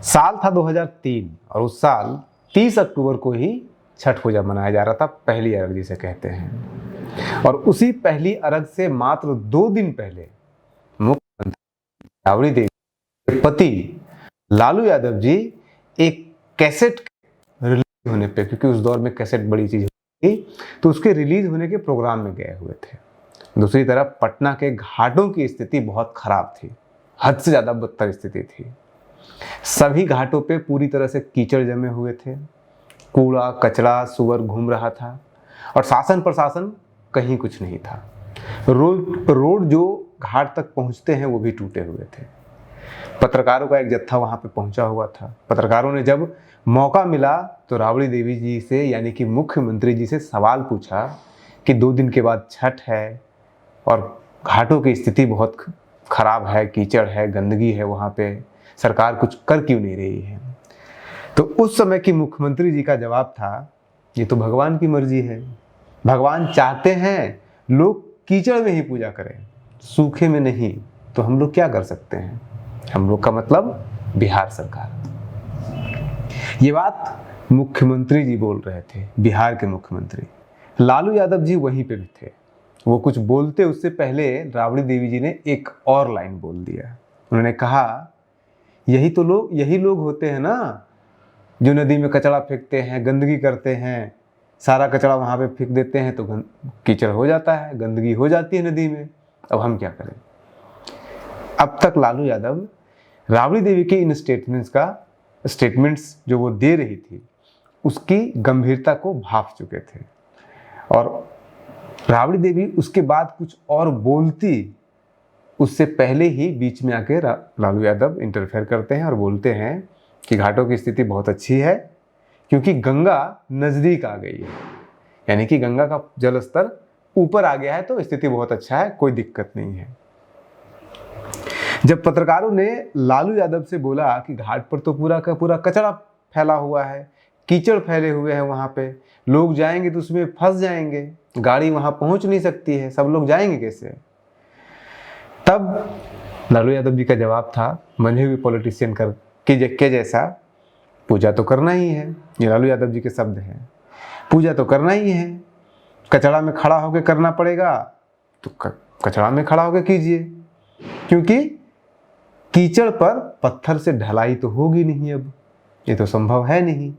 साल था 2003 और उस साल 30 अक्टूबर को ही छठ पूजा मनाया जा रहा था, पहली अरग जिसे कहते हैं। और उसी पहली अरग से मात्र 2 दिन पहले मुख्यमंत्री राबड़ी देवी के पति लालू यादव जी एक कैसेट रिलीज होने पे, क्योंकि उस दौर में कैसेट बड़ी चीज थी, तो उसके रिलीज होने के प्रोग्राम में गए हुए थे। दूसरी तरफ पटना के घाटों की स्थिति बहुत खराब थी, हद से ज्यादा बदतर स्थिति थी। सभी घाटों पे पूरी तरह से कीचड़ जमे हुए थे, कूड़ा कचरा सुअर घूम रहा था और शासन प्रशासन कहीं कुछ नहीं था। रोड जो घाट तक पहुंचते हैं वो भी टूटे हुए थे। पत्रकारों का एक जत्था वहां पे पहुंचा हुआ था। पत्रकारों ने जब मौका मिला तो राबड़ी देवी जी से, यानी कि मुख्यमंत्री जी से सवाल पूछा कि 2 दिन के बाद छठ है और घाटों की स्थिति बहुत खराब है, कीचड़ है, गंदगी है, वहां पे सरकार कुछ कर क्यों नहीं रही है। तो उस समय की मुख्यमंत्री जी का जवाब था, ये तो भगवान की मर्जी है, भगवान चाहते हैं लोग कीचड़ में ही पूजा करें, सूखे में नहीं, तो हम लोग क्या कर सकते हैं। हम लोग का मतलब बिहार सरकार। ये बात मुख्यमंत्री जी बोल रहे थे, बिहार के मुख्यमंत्री। लालू यादव जी वहीं पे भी थे। वो कुछ बोलते उससे पहले राबड़ी देवी जी ने एक और लाइन बोल दिया। उन्होंने कहा, यही लोग होते हैं ना जो नदी में कचरा फेंकते हैं, गंदगी करते हैं, सारा कचरा वहां पे फेंक देते हैं तो कीचड़ हो जाता है, गंदगी हो जाती है नदी में। अब हम क्या करें। अब तक लालू यादव राबड़ी देवी के इन स्टेटमेंट्स जो वो दे रही थी उसकी गंभीरता को भांप चुके थे और राबड़ी देवी उसके बाद कुछ और बोलती उससे पहले ही बीच में आके लालू यादव इंटरफेयर करते हैं और बोलते हैं कि घाटों की स्थिति बहुत अच्छी है क्योंकि गंगा नजदीक आ गई है, यानी कि गंगा का जल स्तर ऊपर आ गया है तो स्थिति बहुत अच्छा है, कोई दिक्कत नहीं है। जब पत्रकारों ने लालू यादव से बोला कि घाट पर तो पूरा का पूरा कचरा फैला हुआ है, कीचड़ फैले हुए हैं, वहां पे लोग जाएंगे तो उसमें फंस जाएंगे, गाड़ी वहां पहुंच नहीं सकती है, सब लोग जाएंगे कैसे। तब लालू यादव जी का जवाब था, मंझे हुए पॉलिटिशियन के जैसा, पूजा तो करना ही है। ये लालू यादव जी के शब्द हैं, पूजा तो करना ही है, कचरा में खड़ा होकर करना पड़ेगा तो कचरा में खड़ा होकर कीजिए, क्योंकि कीचड़ पर पत्थर से ढलाई तो होगी नहीं, अब ये तो संभव है नहीं।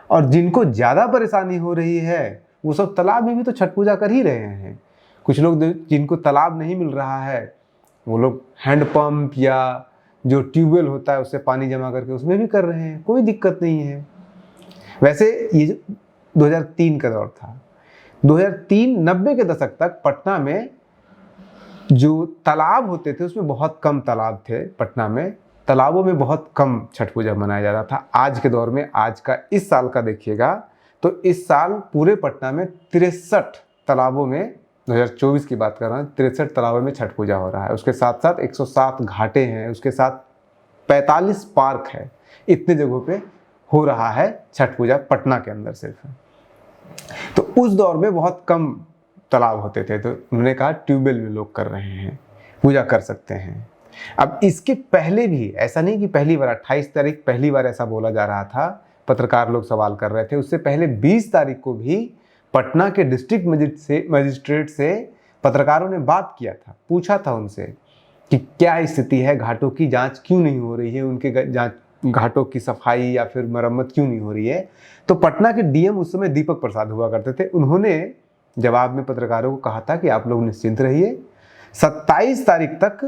और जिनको ज्यादा परेशानी हो रही है वो सब तालाब में भी तो छठ पूजा कर ही रहे हैं। कुछ लोग जिनको तालाब नहीं मिल रहा है वो लोग हैंडपंप या जो ट्यूबवेल होता है उससे पानी जमा करके उसमें भी कर रहे हैं, कोई दिक्कत नहीं है। वैसे ये 2003 का दौर था। 90 के दशक तक पटना में जो तालाब होते थे उसमें बहुत कम तालाब थे। पटना में तालाबों में बहुत कम छठ पूजा मनाया जाता था। आज के दौर में, आज का इस साल का देखिएगा तो इस साल पूरे पटना में 63 तालाबों में, 2024 की बात कर रहा हूँ, 63 तालाबों में छठ पूजा हो रहा है। उसके साथ साथ 107 घाटे हैं, उसके साथ 45 पार्क है। इतने जगहों पे हो रहा है छठ पूजा पटना के अंदर सिर्फ। तो उस दौर में बहुत कम तालाब होते थे, तो उन्होंने कहा ट्यूबवेल में लोग कर रहे हैं, पूजा कर सकते हैं। अब इसके पहले भी ऐसा नहीं कि पहली बार 28 तारीख पहली बार ऐसा बोला जा रहा था, पत्रकार लोग सवाल कर रहे थे। उससे पहले 20 तारीख को भी पटना के डिस्ट्रिक्ट मजिस्ट्रेट से पत्रकारों ने बात किया था, पूछा था उनसे कि क्या स्थिति है, घाटों की जांच क्यों नहीं हो रही है, उनके घाटों की सफाई या फिर मरम्मत क्यों नहीं हो रही है। तो पटना के डीएम उस समय दीपक प्रसाद हुआ करते थे। उन्होंने जवाब में पत्रकारों को कहा था कि आप लोग निश्चिंत रहिए, 27 तारीख तक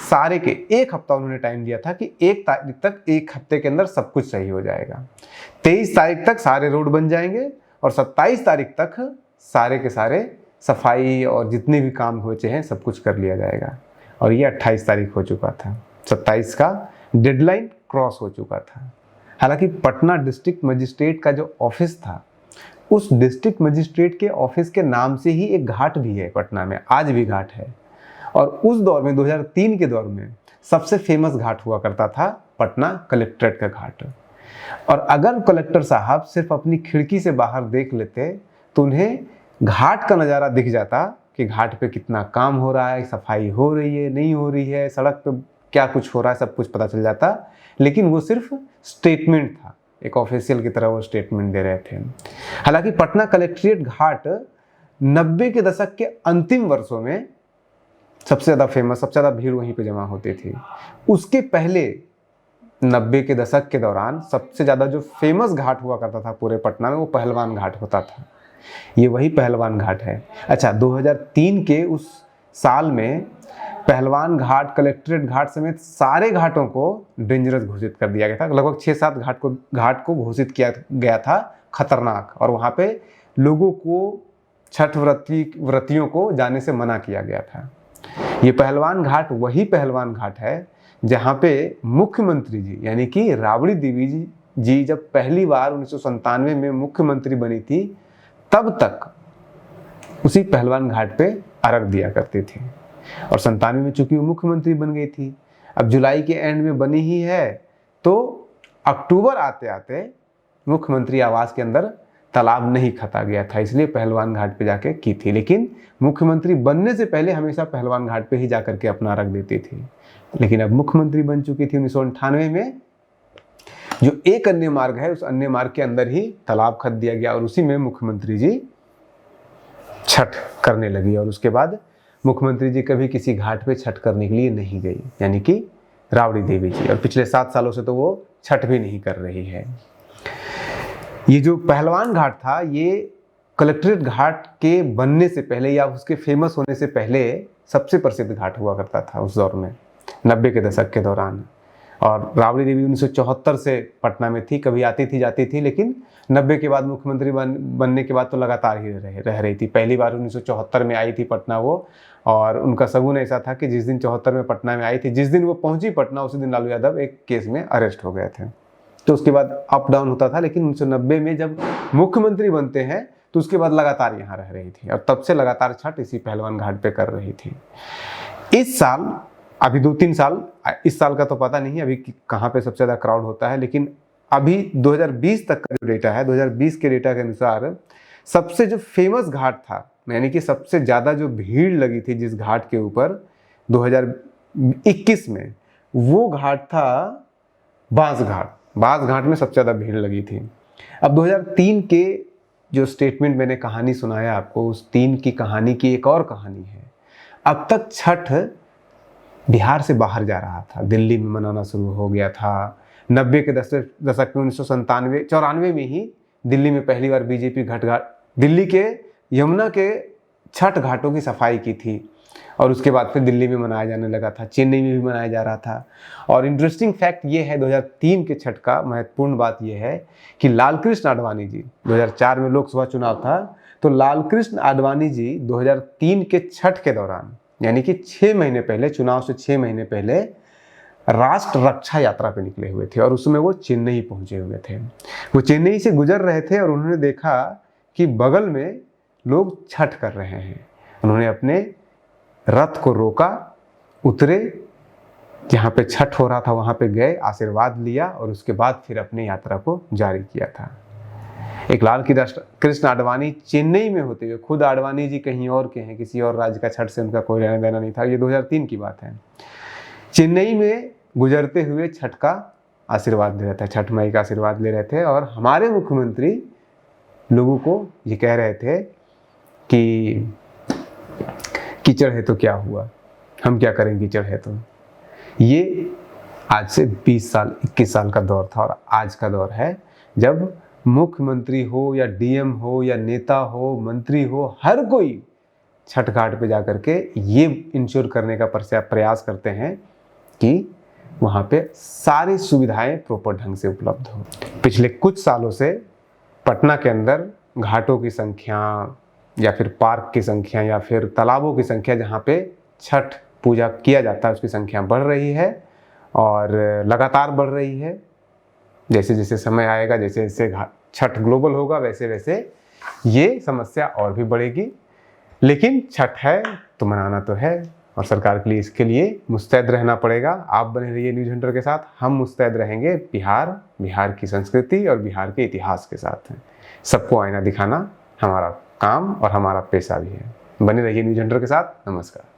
सारे के, एक हफ्ता उन्होंने टाइम दिया था कि 1 तारीख तक, 1 हफ्ते के अंदर सब कुछ सही हो जाएगा। 23 तारीख तक सारे रोड बन जाएंगे और 27 तारीख तक सारे के सारे सफाई और जितने भी काम बचे हैं सब कुछ कर लिया जाएगा। और ये 28 तारीख हो चुका था, 27 का डेडलाइन क्रॉस हो चुका था। हालांकि पटना डिस्ट्रिक्ट मजिस्ट्रेट का जो ऑफिस था, उस डिस्ट्रिक्ट मजिस्ट्रेट के ऑफिस के नाम से ही एक घाट भी है पटना में, आज भी घाट है। और उस दौर में 2003 के दौर में सबसे फेमस घाट हुआ करता था पटना कलेक्ट्रेट का घाट। और अगर कलेक्टर साहब सिर्फ अपनी खिड़की से बाहर देख लेते तो उन्हें घाट का नज़ारा दिख जाता कि घाट पे कितना काम हो रहा है, सफाई हो रही है, नहीं हो रही है, सड़क पे क्या कुछ हो रहा है सब कुछ पता चल जाता, लेकिन वो सिर्फ स्टेटमेंट था, एक ऑफिशियल की तरह वो स्टेटमेंट दे रहे थे। हालांकि पटना कलेक्ट्रेट घाट 90 के दशक के अंतिम वर्षों में सबसे ज़्यादा फेमस, सबसे ज़्यादा भीड़ वहीं पे जमा होती थी। उसके पहले 90 के दशक के दौरान सबसे ज़्यादा जो फेमस घाट हुआ करता था पूरे पटना में वो पहलवान घाट होता था। ये वही पहलवान घाट है। अच्छा, 2003 के उस साल में पहलवान घाट, कलेक्ट्रेट घाट समेत सारे घाटों को डेंजरस घोषित कर दिया गया था। लगभग 6-7 घाट को घोषित किया गया था खतरनाक, और वहाँ पे लोगों को, छठ व्रतियों को जाने से मना किया गया था। ये पहलवान घाट वही पहलवान घाट है जहाँ पे मुख्यमंत्री जी यानी कि राबड़ी देवी जी जब पहली बार 1997 में मुख्यमंत्री बनी थी, तब तक उसी पहलवान घाट पे अर्घ दिया करती थी। और 97 में चूंकि वो मुख्यमंत्री बन गई थी, अब जुलाई के एंड में बनी ही है, तो अक्टूबर आते आते मुख्यमंत्री आवास के अंदर तालाब नहीं खता गया था, इसलिए पहलवान घाट पे जाके की थी। लेकिन मुख्यमंत्री बनने से पहले हमेशा पहलवान घाट पे ही जाकर के अपना अर्घ देती थी। लेकिन अब मुख्यमंत्री बन चुकी थी 1998 में, जो एक अन्य मार्ग है उस अन्य मार्ग के अंदर ही तालाब खद दिया गया और उसी में मुख्यमंत्री जी छठ करने लगी। और उसके बाद मुख्यमंत्री जी कभी किसी घाट पे छठ करने के लिए नहीं गई, यानी कि राबड़ी देवी जी, और पिछले 7 सालों से तो वो छठ भी नहीं कर रही है। ये जो पहलवान घाट था, ये कलेक्ट्रेट घाट के बनने से पहले या उसके फेमस होने से पहले सबसे प्रसिद्ध घाट हुआ करता था उस दौर में, 90 के दशक के दौरान। और राबड़ी देवी 1974 से पटना में थी, कभी आती थी जाती थी, लेकिन 90 के बाद मुख्यमंत्री बनने के बाद तो लगातार ही रह रही थी। पहली बार 1974 में आई थी पटना वो, और उनका शगुन ऐसा था कि जिस दिन 74 में पटना में आई थी, जिस दिन वो पहुंची पटना, उसी दिन लालू यादव एक केस में अरेस्ट हो गए थे। तो उसके बाद अप डाउन होता था, लेकिन 1990 में जब मुख्यमंत्री बनते हैं तो उसके बाद लगातार यहाँ रह रही थी, और तब से लगातार छठ इसी पहलवान घाट पे कर रही थी। इस साल, अभी 2-3 साल, इस साल का तो पता नहीं अभी कहाँ पे सबसे ज़्यादा क्राउड होता है, लेकिन अभी 2020 तक का जो डेटा है, 2020 के डेटा के अनुसार सबसे जो फेमस घाट था, यानी कि सबसे ज़्यादा जो भीड़ लगी थी जिस घाट के ऊपर 2021 में, वो घाट था बांस घाट। बांस घाट में सबसे ज़्यादा भीड़ लगी थी। अब 2003 के जो स्टेटमेंट मैंने कहानी सुनाया आपको, उस 3 की कहानी की एक और कहानी है। अब तक छठ बिहार से बाहर जा रहा था, दिल्ली में मनाना शुरू हो गया था। 90 के दशक में 1994 में ही दिल्ली में पहली बार बीजेपी दिल्ली के यमुना के छठ घाटों की सफाई की थी, और उसके बाद फिर दिल्ली में मनाया जाने लगा था, चेन्नई में भी मनाया जा रहा था। और इंटरेस्टिंग फैक्ट ये है 2003 के छठ का, महत्वपूर्ण बात ये है कि लालकृष्ण आडवाणी जी, 2004 में लोकसभा चुनाव था, तो लालकृष्ण आडवाणी जी 2003 के छठ के दौरान, यानी कि 6 महीने पहले, चुनाव से 6 महीने पहले राष्ट्र रक्षा यात्रा पे निकले हुए थे, और उसमें वो चेन्नई पहुंचे हुए थे। वो चेन्नई से गुजर रहे थे और उन्होंने देखा कि बगल में लोग छठ कर रहे हैं। उन्होंने अपने रथ को रोका, उतरे, जहाँ पे छठ हो रहा था वहाँ पे गए, आशीर्वाद लिया, और उसके बाद फिर अपनी यात्रा को जारी किया था। एक लालकृष्ण आडवाणी चेन्नई में होते हुए, खुद आडवाणी जी कहीं और के हैं, किसी और राज्य का छठ से उनका कोई लेना देना नहीं था, ये 2003 की बात है। चेन्नई में गुजरते हुए छठ का आशीर्वाद दे रहे थे, छठ माई का आशीर्वाद ले रहे थे, और हमारे मुख्यमंत्री लोगों को ये कह रहे थे कि कीचड़ है तो क्या हुआ, हम क्या करें कीचड़ है तो। ये आज से 20 साल 21 साल का दौर था, और आज का दौर है जब मुख्यमंत्री हो या डीएम हो या नेता हो, मंत्री हो, हर कोई छठ घाट पे जाकर के ये इंश्योर करने का प्रयास करते हैं कि वहाँ पे सारी सुविधाएं प्रॉपर ढंग से उपलब्ध हो। पिछले कुछ सालों से पटना के अंदर घाटों की संख्या या फिर पार्क की संख्या या फिर तालाबों की संख्या जहाँ पे छठ पूजा किया जाता है उसकी संख्या बढ़ रही है, और लगातार बढ़ रही है। जैसे जैसे समय आएगा, जैसे जैसे छठ ग्लोबल होगा, वैसे वैसे ये समस्या और भी बढ़ेगी। लेकिन छठ है तो मनाना तो है, और सरकार के लिए इसके लिए मुस्तैद रहना पड़ेगा। आप बने रहिए न्यूज़ हंटर के साथ, हम मुस्तैद रहेंगे बिहार की संस्कृति और बिहार के इतिहास के साथ। सबको आईना दिखाना हमारा काम और हमारा पेशा भी है। बने रहिए न्यूज़ हंटर के साथ। नमस्कार।